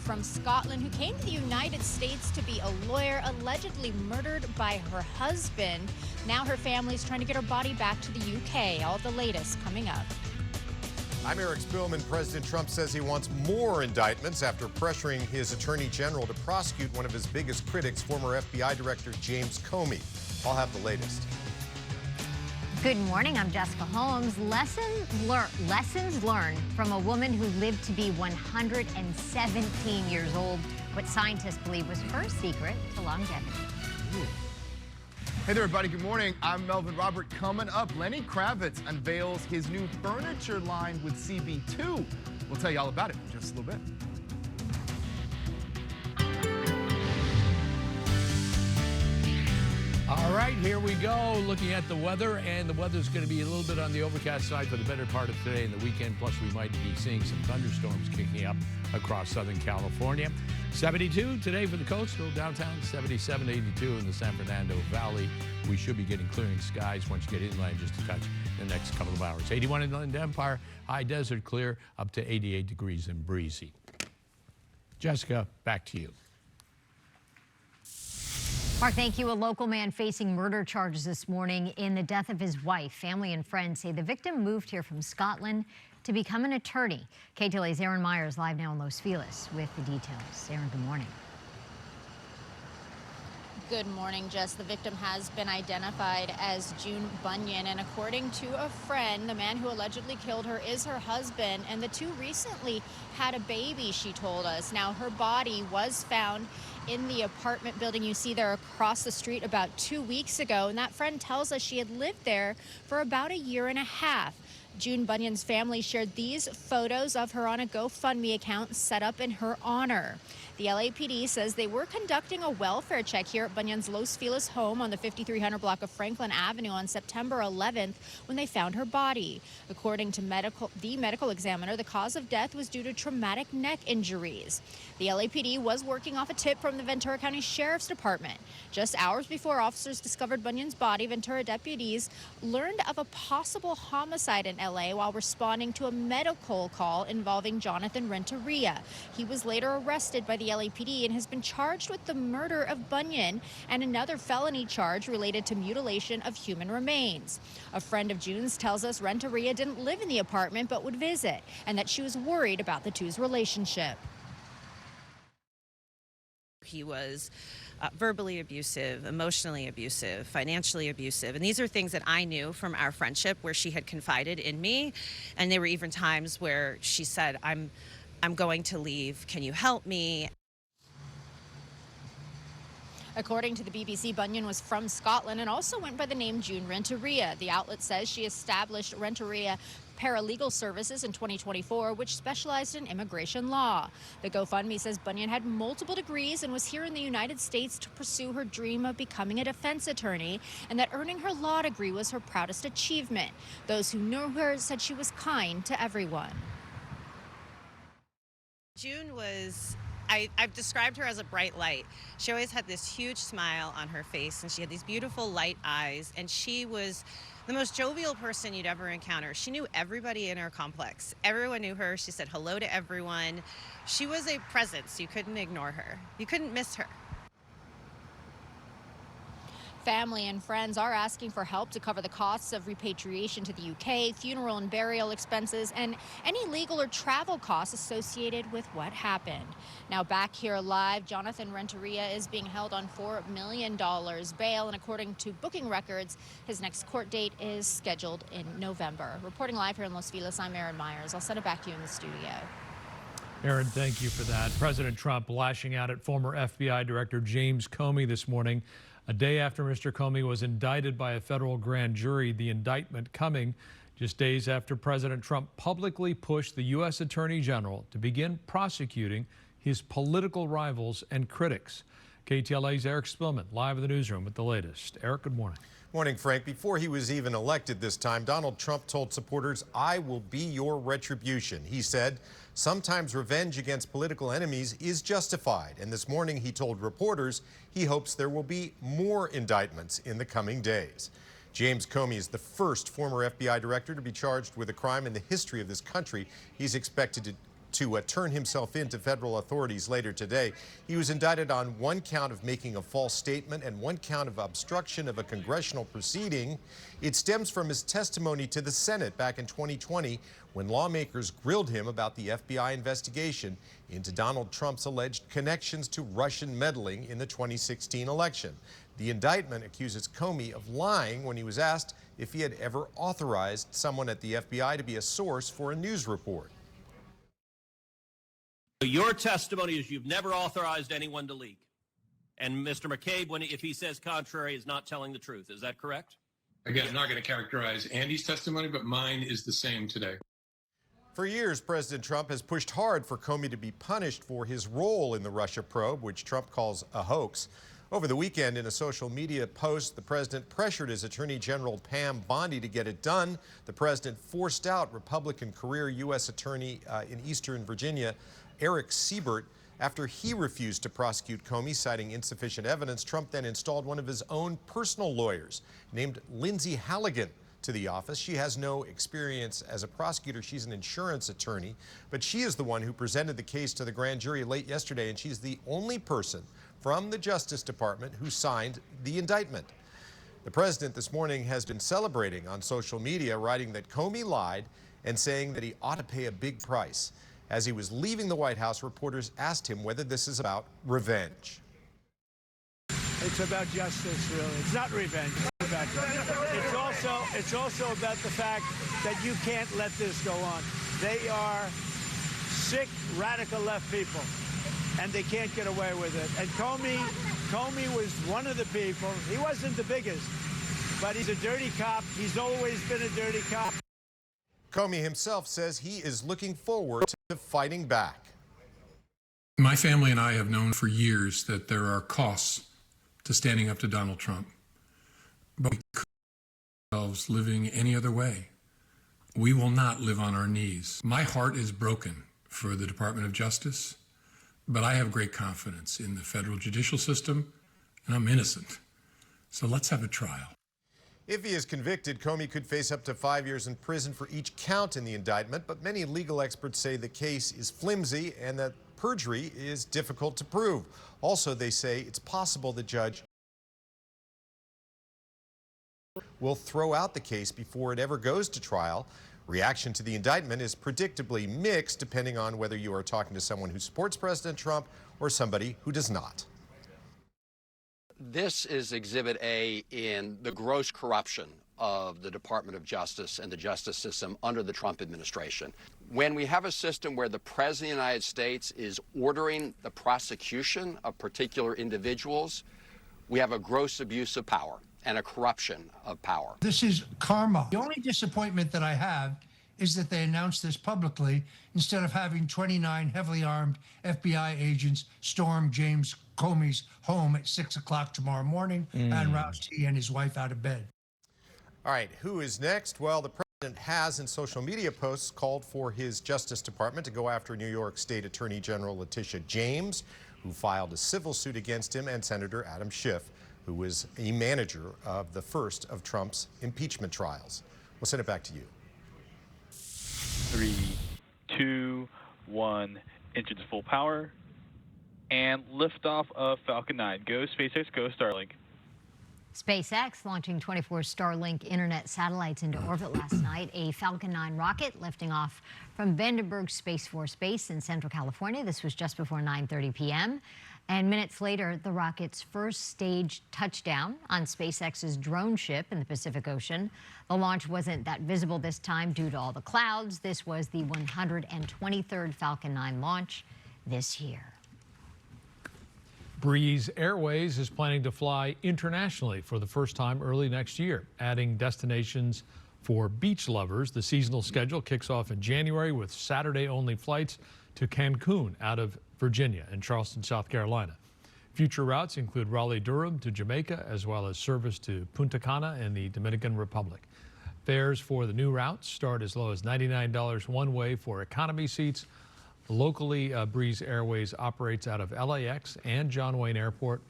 from Scotland who came to the United States to be a lawyer, allegedly murdered by her husband. Now her family's trying to get her body back to the UK. All the latest coming up. I'm Eric Spillman. President Trump says he wants more indictments after pressuring his attorney general to prosecute one of his biggest critics, former FBI Director James Comey. I'll have the latest. Good morning, I'm Jessica Holmes. Lessons learned from a woman who lived to be 117 years old, what scientists believe was her secret to longevity. Hey there, everybody. Good morning. I'm Melvin Robert. Coming up, Lenny Kravitz unveils his new furniture line with CB2. We'll tell you all about it in just a little bit. All right, here we go. Looking at the weather, and the weather's going to be a little bit on the overcast side for the better part of today and the weekend. Plus, we might be seeing some thunderstorms kicking up across Southern California. 72 today for the coastal downtown, 77, 82 in the San Fernando Valley. We should be getting clearing skies once you get inland just a touch in the next couple of hours. 81 in Inland Empire, high desert clear, up to 88 degrees and breezy. Jessica, back to you. Mark, thank you. A local man facing murder charges this morning in the death of his wife. Family and friends say the victim moved here from Scotland to become an attorney. KTLA's Aaron Myers live now in Los Feliz with the details. Aaron, good morning. Good morning, Jess. The victim has been identified as June Bunyan, and according to a friend, the man who allegedly killed her is her husband, and the two recently had a baby, she told us. Now, her body was found in the apartment building you see there across the street about 2 weeks ago, and that friend tells us she had lived there for about a year and a half. June Bunyan's family shared these photos of her on a GoFundMe account set up in her honor. The LAPD says they were conducting a welfare check here at Bunyan's Los Feliz home on the 5300 block of Franklin Avenue on September 11th when they found her body. According to the medical examiner, the cause of death was due to traumatic neck injuries. The LAPD was working off a tip from the Ventura County Sheriff's Department. Just hours before officers discovered Bunyan's body, Ventura deputies learned of a possible homicide in LA while responding to a medical call involving Jonathan Renteria. He was later arrested by the LAPD and has been charged with the murder of Bunyan and another felony charge related to mutilation of human remains. A friend of June's tells us Renteria didn't live in the apartment but would visit, and that she was worried about the two's relationship. He was verbally abusive, emotionally abusive, financially abusive. And these are things that I knew from our friendship where she had confided in me. And there were even times where she said, I'm going to leave. Can you help me? According to the BBC, Bunyan was from Scotland and also went by the name June Renteria. The outlet says she established Renteria Paralegal Services in 2024, which specialized in immigration law. The GoFundMe says Bunyan had multiple degrees and was here in the United States to pursue her dream of becoming a defense attorney, and that earning her law degree was her proudest achievement. Those who knew her said she was kind to everyone. June was, I've described her as a bright light. She always had this huge smile on her face, and she had these beautiful light eyes, and she was the most jovial person you'd ever encounter. She knew everybody in her complex. Everyone knew her. She said hello to everyone. She was a presence. You couldn't ignore her. You couldn't miss her. Family and friends are asking for help to cover the costs of repatriation to the UK, funeral and burial expenses, and any legal or travel costs associated with what happened. Now back here live, Jonathan Renteria is being held on $4 million bail, and according to booking records, his next court date is scheduled in November. Reporting live here in Los Feliz, I'm Aaron Myers. I'll send it back to you in the studio. Aaron, thank you for that. President Trump lashing out at former FBI Director James Comey this morning. A day after Mr. Comey was indicted by a federal grand jury, the indictment coming just days after President Trump publicly pushed the U.S. Attorney General to begin prosecuting his political rivals and critics. KTLA's Eric Spillman, live in the newsroom with the latest. Eric, good morning. Morning, Frank. Before he was even elected this time, Donald Trump told supporters, "I will be your retribution." He said, sometimes revenge against political enemies is justified. And this morning he told reporters he hopes there will be more indictments in the coming days. James Comey is the first former FBI director to be charged with a crime in the history of this country. He's expected to to turn himself in to federal authorities later today. He was indicted on one count of making a false statement and one count of obstruction of a congressional proceeding. It stems from his testimony to the Senate back in 2020 when lawmakers grilled him about the FBI investigation into Donald Trump's alleged connections to Russian meddling in the 2016 election. The indictment accuses Comey of lying when he was asked if he had ever authorized someone at the FBI to be a source for a news report. Your testimony is you've never authorized anyone to leak. And Mr. McCabe, if he says contrary, is not telling the truth. Is that correct? Again, I'm not going to characterize Andy's testimony, but mine is the same today. For years, President Trump has pushed hard for Comey to be punished for his role in the Russia probe, which Trump calls a hoax. Over the weekend, in a social media post, the president pressured his Attorney General Pam Bondi to get it done. The president forced out Republican career U.S. Attorney in Eastern Virginia, Eric Siebert, after he refused to prosecute Comey, citing insufficient evidence. Trump then installed one of his own personal lawyers, named Lindsay Halligan, to the office. She has no experience as a prosecutor. She's an insurance attorney, but she is the one who presented the case to the grand jury late yesterday, and she's the only person from the Justice Department who signed the indictment. The president this morning has been celebrating on social media, writing that Comey lied and saying that he ought to pay a big price. As he was leaving the White House, reporters asked him whether this is about revenge. It's about justice, really. It's not revenge. It's about justice. It's also about the fact that you can't let this go on. They are sick, radical left people, and they can't get away with it. And Comey was one of the people. He wasn't the biggest, but he's a dirty cop. He's always been a dirty cop. Comey himself says he is looking forward to fighting back. My family and I have known for years that there are costs to standing up to Donald Trump, but we couldn't see ourselves living any other way. We will not live on our knees. My heart is broken for the Department of Justice, but I have great confidence in the federal judicial system, and I'm innocent. So let's have a trial. If he is convicted, Comey could face up to 5 years in prison for each count in the indictment, but many legal experts say the case is flimsy and that perjury is difficult to prove. Also, they say it's possible the judge will throw out the case before it ever goes to trial. Reaction to the indictment is predictably mixed, depending on whether you are talking to someone who supports President Trump or somebody who does not. This is Exhibit A in the gross corruption of the Department of Justice and the justice system under the Trump administration. When we have a system where the President of the United States is ordering the prosecution of particular individuals, we have a gross abuse of power and a corruption of power. This is karma. The only disappointment that I have is that they announced this publicly instead of having 29 heavily armed FBI agents storm James Comey's home at 6 o'clock tomorrow morning and roust he and his wife out of bed. All right, who is next? Well, the president has, in social media posts, called for his Justice Department to go after New York State Attorney General Letitia James, who filed a civil suit against him, and Senator Adam Schiff, who was a manager of the first of Trump's impeachment trials. We'll send it back to you. 3, 2, 1, engines full power, and liftoff of Falcon 9. Go SpaceX, go Starlink. SpaceX launching 24 Starlink internet satellites into orbit last night. A Falcon 9 rocket lifting off from Vandenberg Space Force Base in Central California. This was just before 9:30 p.m. And minutes later, the rocket's first staged touchdown on SpaceX's drone ship in the Pacific Ocean. The launch wasn't that visible this time due to all the clouds. This was the 123rd Falcon 9 launch this year. Breeze Airways is planning to fly internationally for the first time early next year, adding destinations for beach lovers. The seasonal schedule kicks off in January with Saturday-only flights to Cancun out of Virginia and Charleston, South Carolina. Future routes include Raleigh-Durham to Jamaica, as well as service to Punta Cana and the Dominican Republic. Fares for the new routes start as low as $99 one way for economy seats. Locally, Breeze Airways operates out of LAX and John Wayne Airport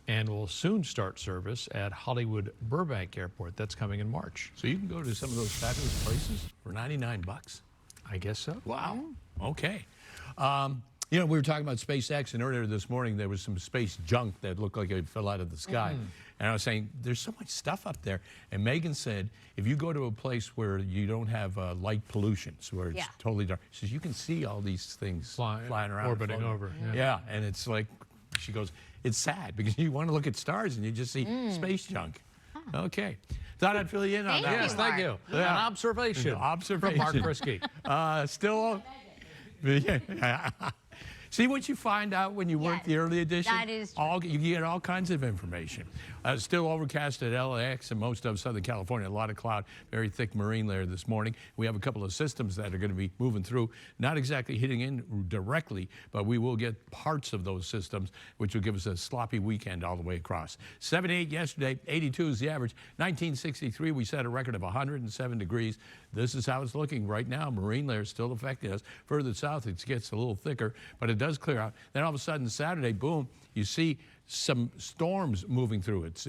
and will soon start service at Hollywood Burbank Airport. That's coming in March. So you can go to some of those fabulous places for $99. I guess so. Wow. Okay. You know, we were talking about SpaceX, and earlier this morning there was some space junk that looked like it fell out of the sky. And I was saying, there's so much stuff up there. And Megan said, if you go to a place where you don't have light pollution, so where it's totally dark, she says, you can see all these things flying around. Orbiting over. Yeah, and it's like, she goes, it's sad because you want to look at stars and you just see space junk. Okay. Thought I'd fill you in on that. Yes, one. thank you. Yeah. An observation. Observation. From Mark Frisky. Still. See what you find out when you work the early edition? That is true. You get all kinds of information. Still overcast at LAX and most of Southern California. A lot of cloud, very thick marine layer this morning. We have a couple of systems that are going to be moving through, not exactly hitting in directly, but we will get parts of those systems, which will give us a sloppy weekend all the way across. 78 yesterday, 82 is the average. 1963, we set a record of 107 degrees. This is how it's looking right now. Marine layer is still affecting us. Further south, it gets a little thicker, but it does clear out. Then all of a sudden, Saturday, boom, you see some storms moving through it.